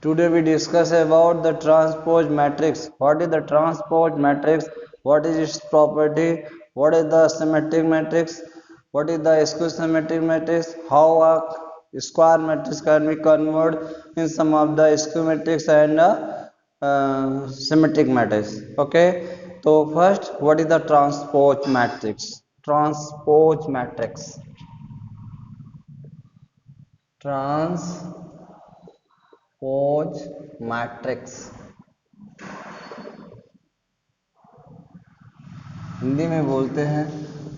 Today we discuss about the transpose matrix. What is the transpose matrix? What is its property? What is the symmetric matrix? What is the skew symmetric matrix? How a square matrix can be converted in some of the skew matrix and symmetric matrix. Okay. So first, what is the transpose matrix? Transpose matrix. Transpose matrix Hindi में बोलते हैं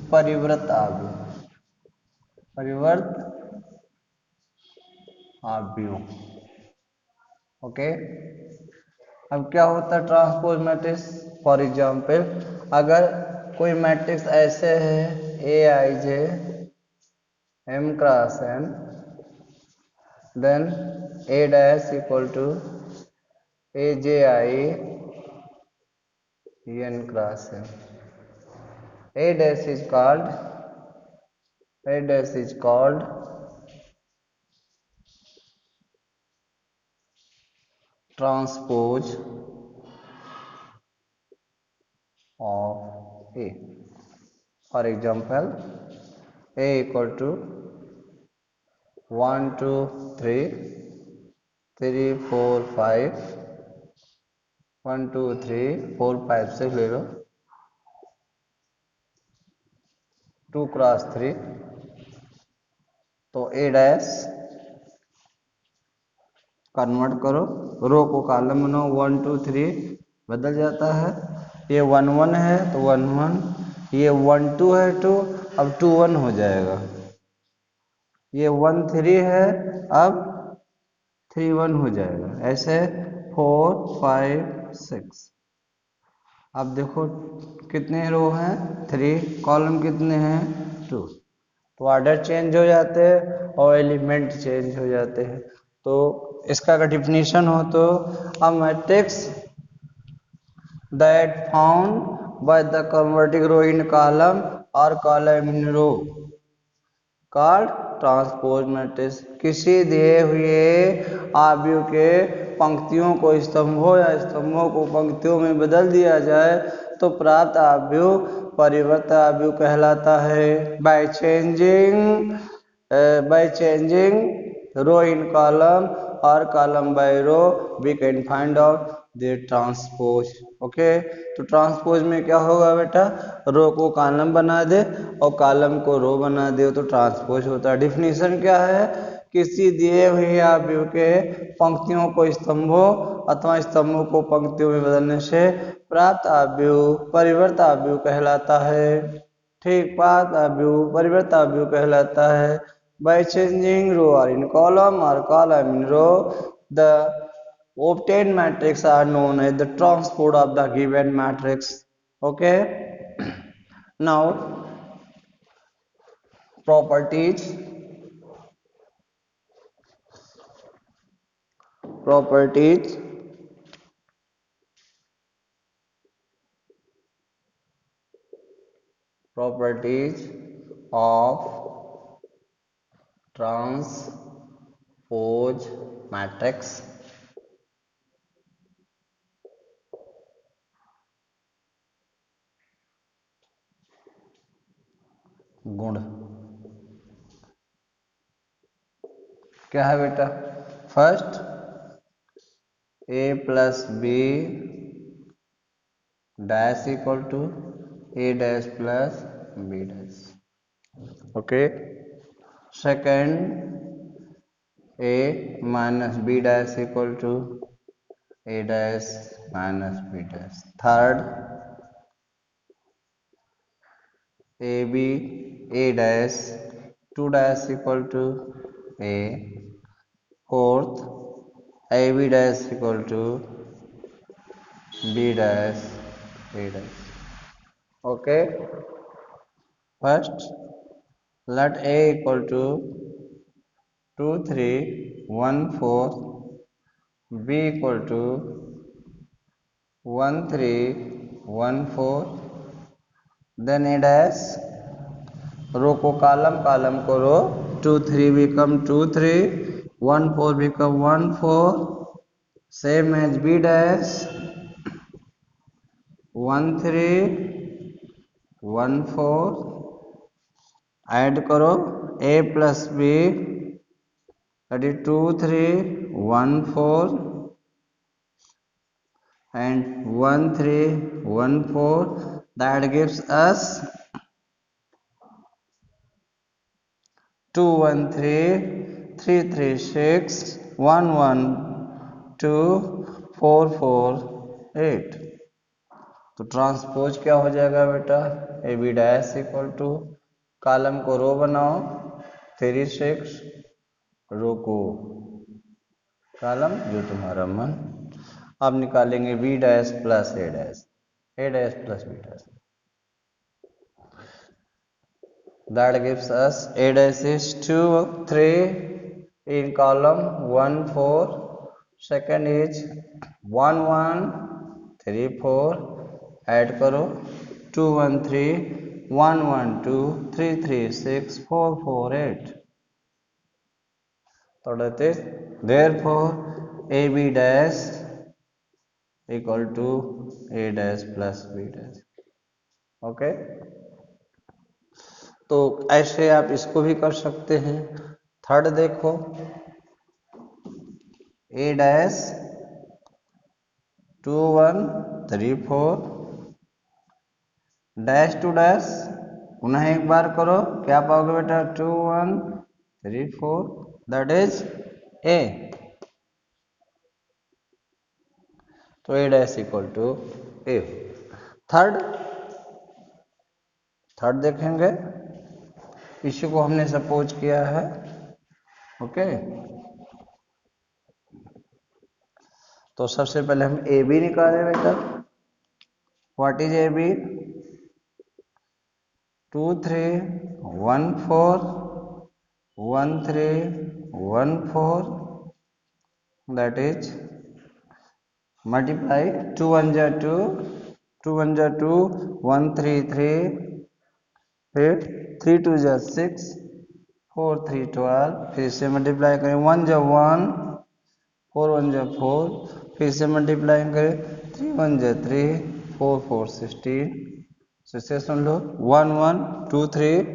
परिवृत आव्यूह। परिवर्त आव्यूह। Okay. अब क्या होता है ट्रांसपोज मैट्रिक्स? फॉर एग्जांपल, अगर कोई मैट्रिक्स ऐसे है A I J M cross n, then A dash equal to A J I N cross n, A dash is called transpose of A. For example, A equal to 1 2 3 3 4 5 1 2 3 4 5 6 ले लो, 2 cross 3, तो A dash convert करो, रो को column बनाओ, 1 2 3 बदल जाता है। ये 1 1 है तो 1 1, ये 1 2 है 2, अब 2 1 हो जाएगा। ये 1 3 है, अब 3 1 हो जाएगा। ऐसे 4 5 6। अब देखो कितने रो हैं? 3, कॉलम कितने हैं? 2। तो ऑर्डर चेंज हो जाते हैं और एलिमेंट चेंज हो जाते हैं। तो इसका अगर डिफिनीशन हो तो a matrix that found by the converting row in column और column in row called transpose matrix. किसी दिए हुए आव्यूह के पंक्तियों को स्तंभों या स्तंभों को पंक्तियों में बदल दिया जाए तो प्राप्त आव्यूह परिवर्त आव्यूह कहलाता है। By changing row in column और column by row we can find out the transpose. Okay. तो ट्रांसपोज में क्या होगा बेटा? रो को कॉलम बना दे और कॉलम को रो बना दे तो ट्रांसपोज होता है। डिफिनीशन क्या है? किसी दिए हुए आव्यूह के पंक्तियों को स्तंभों अथवा स्तंभों को पंक्तियों में बदलने से प्राप्त आव्यूह परिवर्त आव्यूह कहलाता है। ठीक, प्राप्त आव्यूह परिवर्त आव्यूह कहलाता है। बाय चेंजिंग रो और इन कॉलम और column in row the obtained matrix are known as the transpose of the given matrix. Okay. Now properties of transpose matrix. गुण क्या है बेटा? First, A plus B dash equal to A dash plus B dash. Okay. Second, A minus B dash equal to A dash minus B dash. Third, A B A dash 2 dash equal to A. Fourth, A B dash equal to B dash A dash. Okay. First, let a equal to 2 3 1 4, b equal to 1 3 1 4, then a dash, रो को column column को रो, 2 3 become 2 3, 1 4 become 1 4, same as b dash 1 3 1 4 add करो a plus b that is 2 3 1 4 and 1 3 1 4 that gives us 2 1 3 3 3 6 1 1 2 4 4 8। तो transpose क्या हो जाएगा बेटा A B dash equal to column को row बनाओ 3 6 रो को कॉलम जो तुम्हारा मन। अब निकालेंगे B dash plus A dash plus B dash that gives us a dash is 2 3 in column 1 4 second is 1 1 3 4 add करो 2 1 3 1 1 2 3 3 6 4 4 8। so that is therefore ab dash equal to a dash plus b dash। Okay तो ऐसे आप इसको भी कर सकते हैं। Third देखो ए डैश 2 1 3 4 डैश टू डैश पुनः एक बार करो क्या पाओगे बेटा 2 1 3 4 दैट इज ए। तो A dash equal to A. Third देखेंगे इसी को हमने सपोज किया है। ओके तो सबसे पहले हम ए बी निकाले बेटा। What is A B 2 3 1 4 1 3 1 4 that is multiply 2 1 जा 2 2 1 जा 2 1 3 3 फिर 3 2 जा 6 4 3 12 फिर से मल्टीप्लाई करें 1 जा 1 4 1 जा 4 फिर से मल्टीप्लाई करें 3 1 जा 3 4 4 16 से सुन लो 1 1 2 3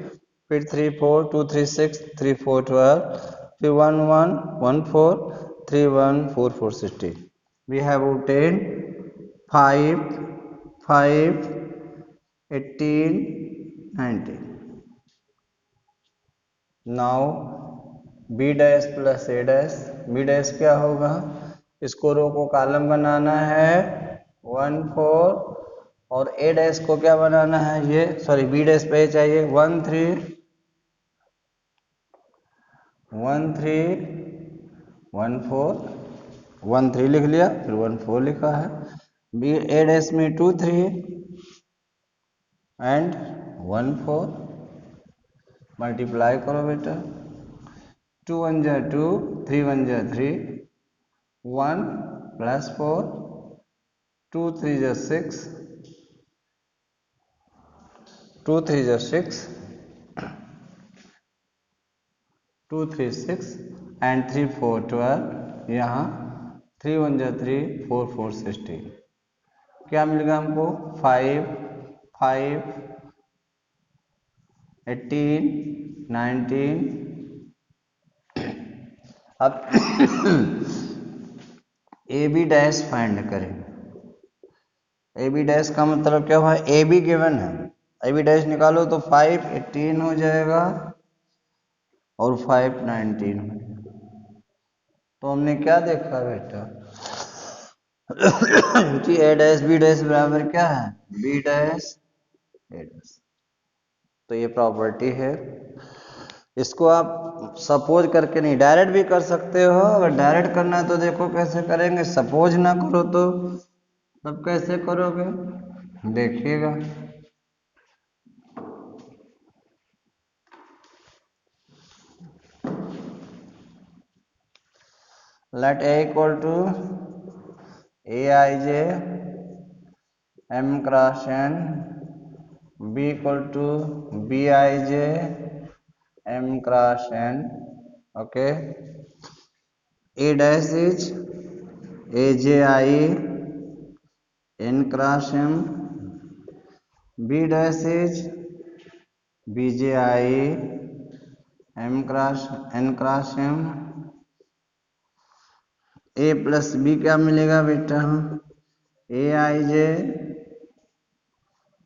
फिर 3 4 2 3 6 3 4 12 फिर 1 1 1 4 3 1 4 4 16 we have obtained 5 5 18 19। Now B dash plus A dash B dash क्या होगा इसको रो को कॉलम बनाना है 1 4 और ए डैश को क्या बनाना है ये सॉरी बी डैश पे चाहिए 1 3 1 3 1 4 1 3 लिख लिया फिर 1 4 लिखा है। बी ए डैश में 2 3 एंड 1 4 मल्टीप्लाई करो बेटा 2 1 जा 2 3 1 जा 3 1 प्लस 4 2 3 जा 6 2 3 जा 6 2 3 6 एंड 3 4 12 यहाँ 3 1 जा 3 4 4 16 क्या मिलेगा हमको 5 5 18 19। अब ए बी डैश फाइंड करें। ए बी डैश का मतलब क्या हुआ ए बी गिवन है ए बी डैश निकालो तो 5 18 हो जाएगा और 5 19 हो जाएगा। तो हमने क्या देखा बेटा कि ए डैश बी डैश बराबर क्या है बी डैश ए डैश। तो ये प्रॉपर्टी है इसको आप सपोज करके नहीं डायरेक्ट भी कर सकते हो। अगर डायरेक्ट करना है तो देखो कैसे करेंगे सपोज ना करो तो तब कैसे करोगे देखिएगा। Let A equal to A I J M cross N B equal to B I J M cross N. Okay A dash is A J I N cross M, B dash is B J I M cross N cross M, A plus B क्या मिलेगा बेटा, A I J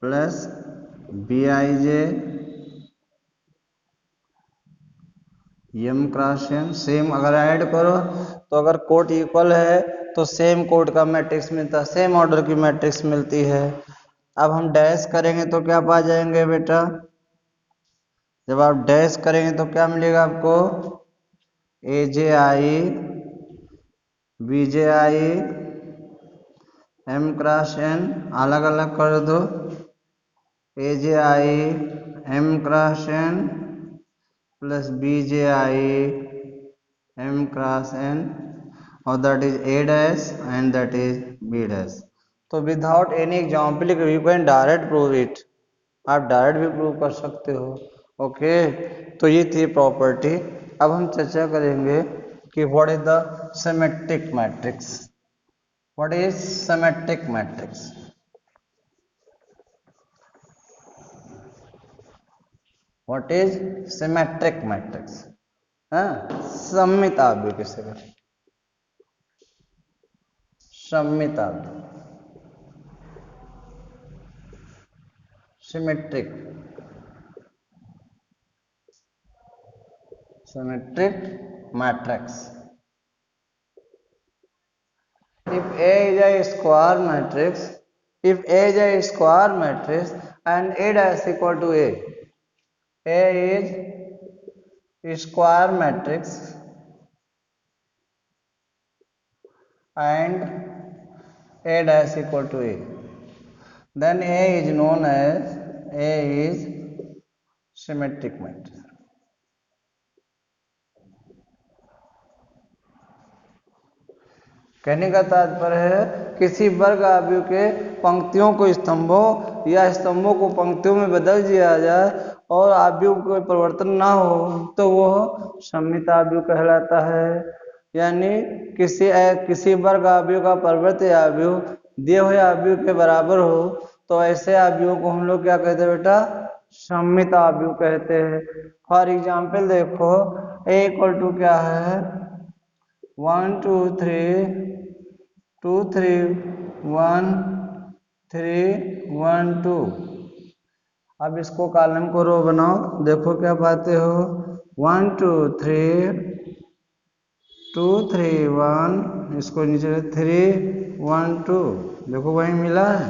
plus B I J M cross M. Same अगर add करो तो अगर coat equal है तो same coat का मैट्रिक्स मिलता है, सेम ऑर्डर की मैट्रिक्स मिलती है। अब हम डैश करेंगे तो क्या पा जाएंगे बेटा, जब आप डैश करेंगे तो क्या मिलेगा आपको, A J I B J I M cross N, अलग अलग कर दो, A J I M cross N plus B J I M cross N, और that is A dash and that is B dash. तो without any example you can direct prove it, आप direct भी prove कर सकते हो। Okay, तो ये थी प्रॉपर्टी। अब हम चर्चा करेंगे कि what is the symmetric matrix. What is symmetric matrix? What is symmetric matrix? सममित आव्यूह किसे कहते हैं? सममित आव्यूह, symmetric, symmetric matrix. If A is a square matrix, if A is a square matrix and A dash equal to A is square matrix and A dash equal to A, then A is known as A is symmetric matrix. कहने का तात्पर्य है किसी वर्ग आव्यूह के पंक्तियों को स्तंभों या स्तंभों को पंक्तियों में बदल दिया जाए और आव्यूह कोई परिवर्तन ना हो तो वह सममित आव्यूह कहलाता है। यानी किसी वर्ग आव्यूह का परिवर्तित आव्यूह दिए हुए आव्यूह के बराबर हो तो ऐसे आव्यूह को हम लोग क्या कहते हैं बेटा, सममित आव्यूह कहते हैं। फॉर एग्जाम्पल देखो, ए इक्वल टू क्या है, 1 2 3 2 3 1 3 1 2। अब इसको कॉलम को रो बनाओ, देखो क्या पाते हो, 1 2 3 2 3 1, इसको नीचे 3 1 2, देखो वही मिला है,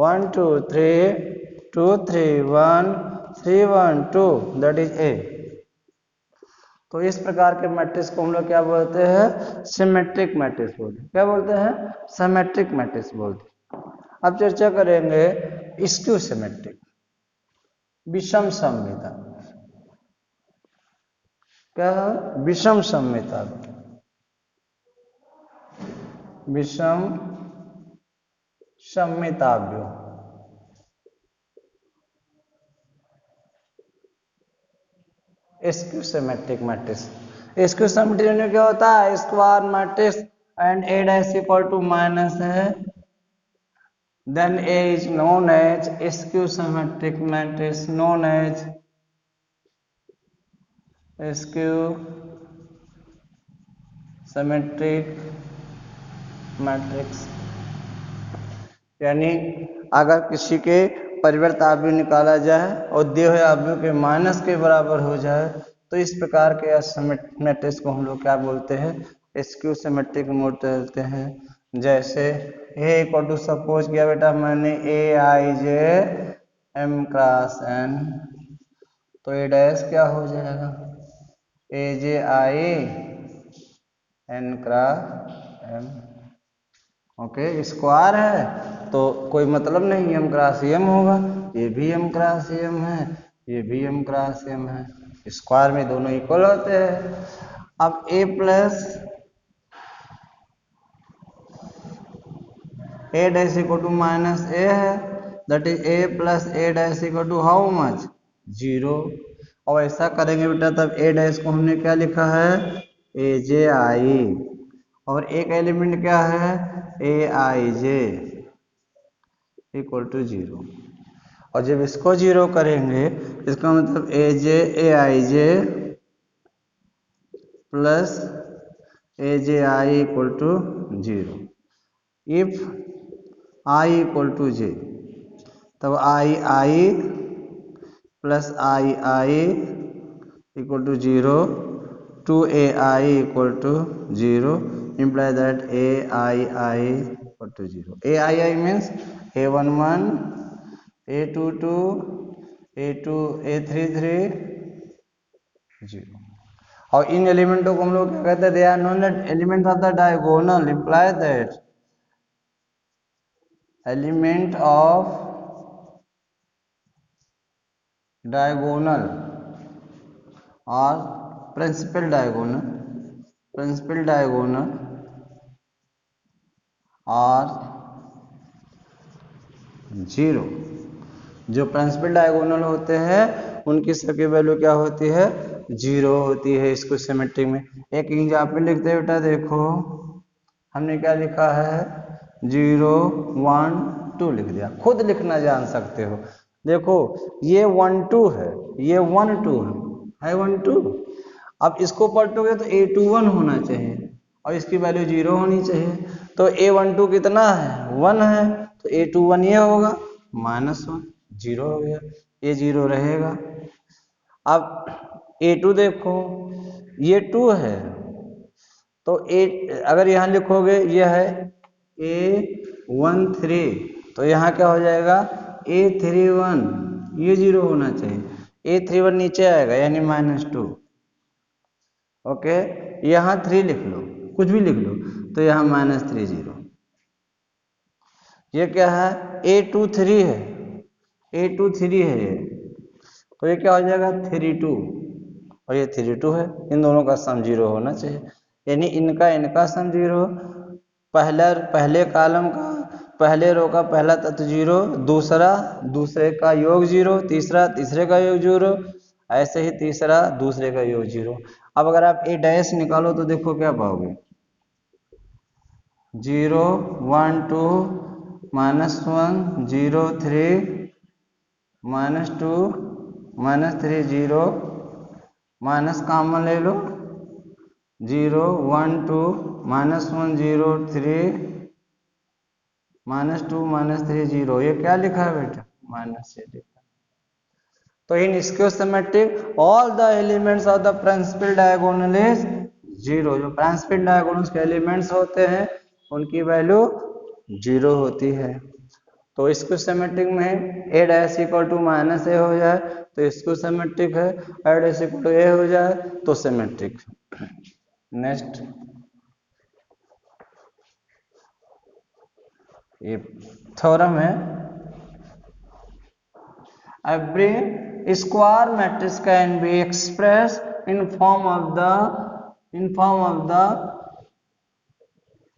1 2 3 2 3 1 3 1 2, दैट इज ए। तो इस प्रकार के मैट्रिक्स को हम लोग क्या बोलते हैं, सिमेट्रिक मैट्रिक्स बोलते हैं। क्या बोलते हैं, सिमेट्रिक मैट्रिक्स बोलते हैं। अब चर्चा करेंगे स्क्यू सिमेट्रिक, विषम सममिता। क्या है, विषम सममिता, विषम सममिताव्यूह। Skew symmetric matrix, skew symmetric में क्या होता है, square matrix and A dash equal to minus है, then A is known as skew symmetric matrix, known as skew symmetric matrix. यानी अगर किसी के परिवर्त आव्यूह निकाला जाए और दिए हुए आव्यूह के माइनस के बराबर हो जाए तो इस प्रकार के मैट्रिक्स को हम लोग क्या बोलते हैं, स्क्यू सिमेट्रिक बोलते हैं। जैसे ए इक्वल टू, सपोज किया बेटा मैंने A I J M cross N, तो ए डैश क्या हो जाएगा, A J I N cross M. Okay, square है तो कोई मतलब नहीं, एम क्रॉस एम होगा, ये भी एम क्रॉस एम है, ये भी एम क्रॉस एम है, स्क्वायर में दोनों इक्वल होते हैं। अब A plus A dash equal to minus A है, that is A plus A dash equal to how much, 0। और ऐसा करेंगे बेटा तब ए डैश को हमने क्या लिखा है, ए जे आई, और एक एलिमेंट क्या है, A I J equal to 0। और जब इसको 0 करेंगे इसका मतलब A I J plus A J I equal to 0। If I equal to J, तब I plus I equal to 0 two A I equal to 0 imply that ai equal to 0. ai means a11 a22 a33 0। और इन एलिमेंटों को हम लोग क्या कहते हैं, they are known element of the diagonal, imply that element of diagonal और principal diagonal और 0। जो प्रिंसिपल डायगोनल होते हैं उनकी सबकी वैल्यू क्या होती है, 0 होती है। इसको सिमेट्रिक में एक एग्जाम्पल लिखते हैं बेटा, देखो हमने क्या लिखा है, 0 1 2 लिख दिया। खुद लिखना जान सकते हो, देखो ये 1 2 है, ये 1 2 है 1 2। अब इसको पलटोगे तो a21 होना चाहिए और इसकी वैल्यू 0 होनी चाहिए। तो a12 कितना है, 1 है, तो a21 ये होगा -1, 0 हो गया, ये 0 रहेगा। अब a2 देखो, ये 2 है, तो अगर यहाँ लिखोगे ये है a13, तो यहाँ क्या हो जाएगा a31, ये 0 होना चाहिए, a31 नीचे आएगा यानी -2। ओके, यहाँ 3 लिख लो, कुछ भी लिख लो, तो यहाँ -3 0। ये क्या है, a23 है, a23 है ये, तो ये क्या हो जाएगा 32 और ये 32 है। इन दोनों का सम 0 होना चाहिए, यानी इनका सम 0। पहले कॉलम का, पहले रो का पहला तत्व 0, दूसरे का योग 0, तीसरे का योग 0, ऐसे ही तीसरा दूसरे का योग 0। अब अगर आप ए डैश निकालो तो देखो क्या पाओगे, 0 1 2 -1 0 3 -2 -3 0, माइनस कॉमन ले लो, 0 1 2 -1 0 3 -2 -3 0। ये क्या लिखा है बेटा, माइनस से लिखा। तो in skew symmetric all the elements of the principal diagonal is 0। जो प्रिंसिपल डायगोनल्स के एलिमेंट्स होते हैं उनकी वैल्यू 0 होती है। तो इसको सिमेट्रिक में ए डैश इक्वल टू -a हो जाए तो इसको सिमेट्रिक है, ए डैश इक्वल टू a हो जाए तो सिमेट्रिक। नेक्स्ट, ये थ्योरम है, every square matrix can be expressed in form of the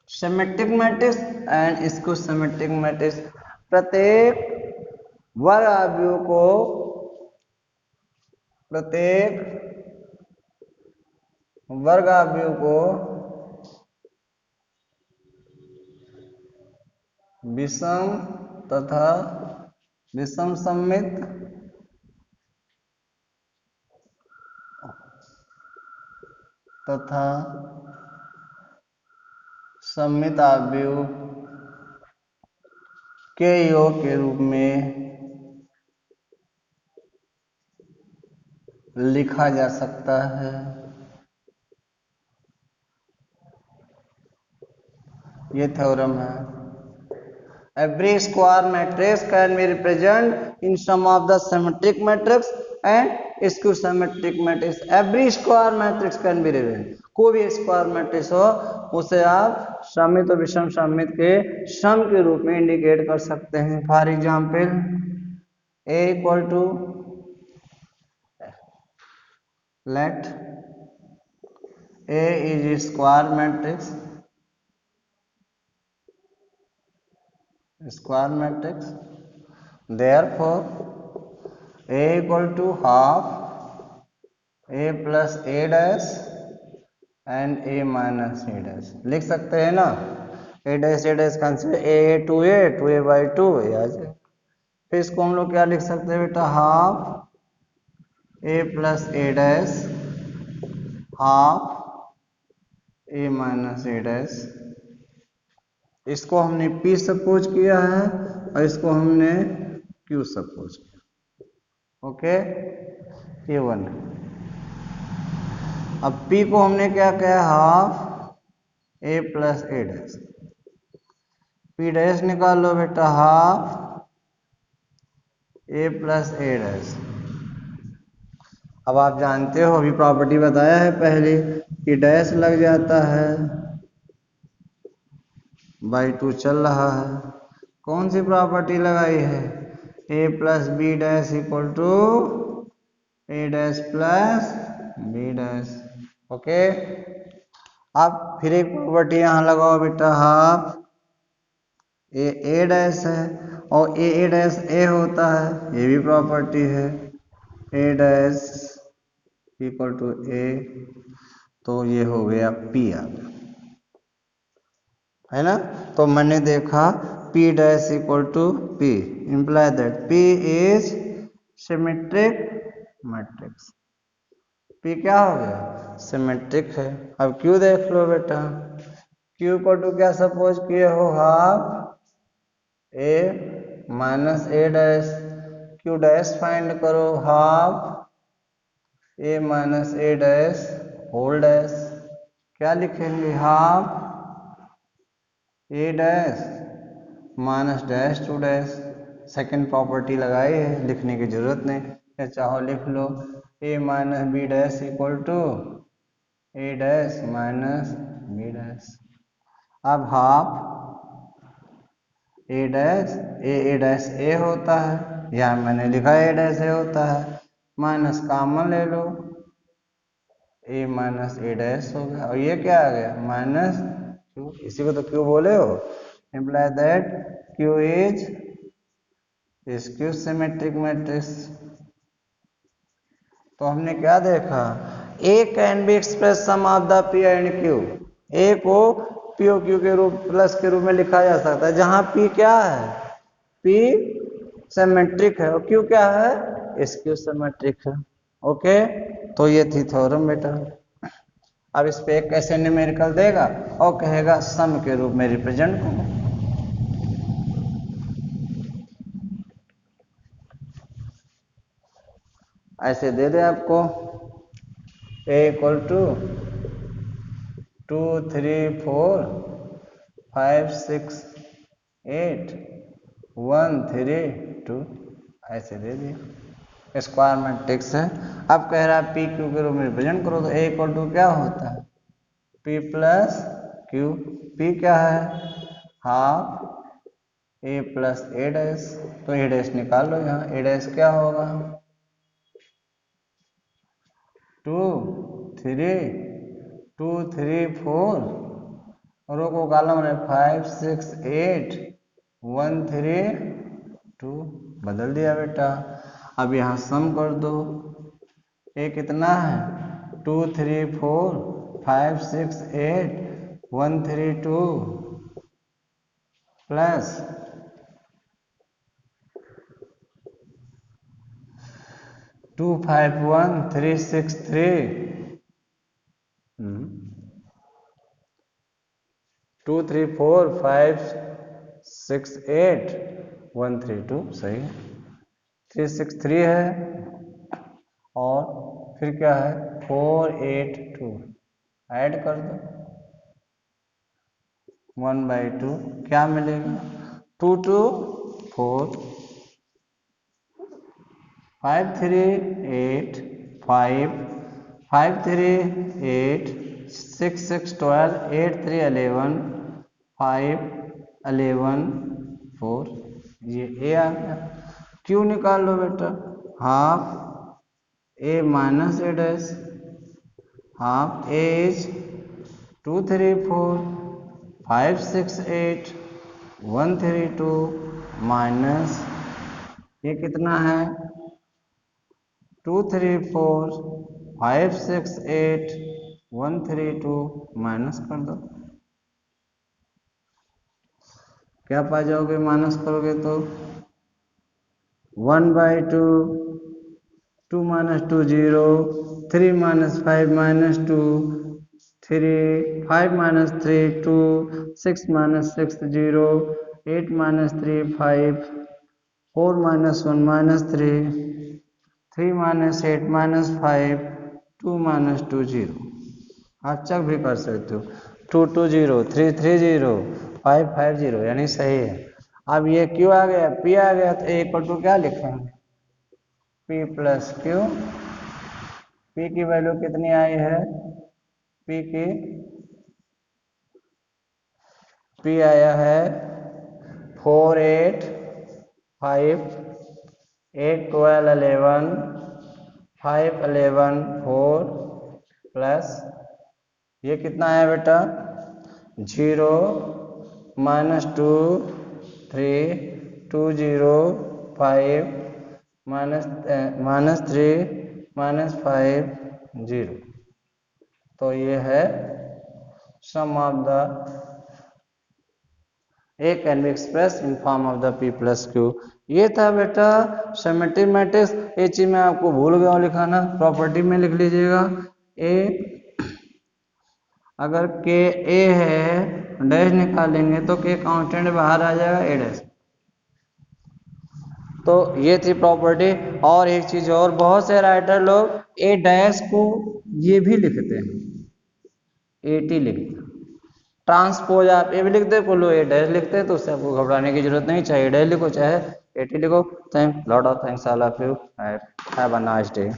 symmetric matrix and इसको symmetric matrix। प्रत्येक वर्ग अवयव को विषम तथा विषम सममित तथा सममित अवयव के योग के रूप में लिखा जा सकता है। ये थ्योरम है। Every square matrix can be represented in some of the symmetric matrix and skew symmetric matrix। Every square matrix can be represented। कोई भी स्क्वायर मैट्रिक्स हो उसे आप सममित और विषम सममित के सम के रूप में इंडिकेट कर सकते हैं। For example A equal to, let A is a square matrix, therefore A equal to half A plus A dash and A minus A dash लिख सकते हैं ना। A dash cancel, A by two A आ जाए। फिर इसको हम लोग क्या लिख सकते हैं बेटा, half A plus A dash half A minus A dash. इसको हमने P सपोज किया है और इसको हमने Q सपोज किया। ओके, ये वन। अब P को हमने क्या किया, half A plus A dash. P dash निकाल लो बेटा, half A plus A dash. अब आप जानते हो, अभी प्रॉपर्टी बताया है पहले कि डैश लग जाता है बाई टू चल रहा है। कौन सी प्रॉपर्टी लगाई है, A plus B dash equal to A dash plus B dash. Okay, अब फिर एक प्रॉपर्टी यहां लगाओ बेटा, हाफ ए डैश है और ए डैश ए होता है, ये भी प्रॉपर्टी है, ए डैश इक्वल टू ए। तो ये हो गया पी आ गया, है ना। तो मैंने देखा P dash equal to P imply that P is symmetric matrix. P क्या हो गया, सिमेट्रिक है। अब Q देख लो बेटा, Q इक्वल टू क्या सपोज किए हो, half A minus A dash. Q dash find करो, half A minus A dash whole dash. क्या लिखेंगे, half A dash minus dash two dash. Second property लगाई है, लिखने की जरूरत नहीं, या चाहो लिख लो, A minus B dash equal to A dash minus B dash. अब half A dash A dash A होता है, या मैंने लिखा ए डैश ए होता है, माइनस कॉमन ले लो, ए माइनस ए डैश हो गया, और ये क्या आ गया, माइनस क्यू। इसी को तो क्यू बोले हो, imply that Q is skew symmetric matrix. तो हमने क्या देखा, A can be express sum of the P and Q. A को पी और क्यू के रूप प्लस के रूप में लिखा जा सकता है, जहां पी क्या है, पी सिमेट्रिक है और क्यू क्या है, स्क्यू सिमेट्रिक है। ओके, तो ये थी थ्योरम बेटा। अब इस पे एक कैसे न्यूमेरिकल देगा और कहेगा सम के रूप में रिप्रेजेंट करो। ऐसे दे दे आपको, ए इक्वल टू 2 3 4 5 6 8 1 3 2, ऐसे दे दिया, स्क्वायर मैट्रिक्स है। अब कह रहा है पी क्यू के रूप में रिप्रेजेंट करो, तो ए इक्वल टू क्या होता है, पी प्लस क्यू। पी क्या है, half A plus A dash, तो ए डैश निकाल लो, यहाँ ए डैश क्या होगा, 2 3 4, रो को कॉलम है 5 6 8 1 3 2, बदल दिया बेटा। अब यहाँ सम कर दो, ए कितना है, 2 3 4 5 6 8 1 3 2 प्लस 2 5 1 3 6 3 2 3 4 5 6 8 1 3 2, सही है, 3 6 3 है और फिर क्या है 4 8 2, ऐड कर दो 1/2, क्या मिलेगा 2 2 4 5 3 8 5 5 3 8 6 6 12 8 3 11 5 11 4, ये ए आ गया। क्यू निकाल लो बेटा, half A minus A dash, half A is 2 3 4 5 6 8 1 3 2 minus ये कितना है 2 3 4 5 6 8 132 माइनस कर दो, क्या पा जाओगे माइनस करोगे तो 1/2, 2 minus 2 0, 3 minus 5 minus 2, 3, 5 minus 3 2, 6 minus 6 0, 8 minus 3 5, 4 minus 1 minus 3, 3 minus 8 minus 5, 2 minus 2 0। आप चेक भी कर सकते हो, 2 2 0, 3 3 0, 5 5 0, यानी सही है। अब ये क्यू आ गया, पी आ गया, तो ए इक्वल टू क्या लिखेंगे, पी प्लस क्यू। पी की वैल्यू कितनी आई है, पी की पी आया है 4 8 5 8 12 11 5 11 4 प्लस ये कितना आया बेटा 0 माइनस 2 3 2 0 5 माइनस 3 माइनस 5 0। तो ये है sum of the A can be express in form of the P plus Q. ये था बेटा सिमेट्रिक मैट्रिक्स। ये चीज मैं आपको भूल गया हूं लिखाना, प्रॉपर्टी में लिख लीजिएगा। ए अगर के ए है डैश निकालेंगे तो के कांस्टेंट बाहर आ जाएगा ए डैश। तो ये थी प्रॉपर्टी। और एक चीज और, बहुत से राइटर लोग ए डैश को ये भी लिखते हैं, ए टी लिखते हैं। ट्रांसपोज आप ए भी लिखते हैं, कुल्लू ए डैश लिखते हैं, तो उससे आपको घबराने की जरूरत नहीं, चाहे डैश लिखो चाहे ए टी लिखो। Thank lot of thanks all of you, have a nice day.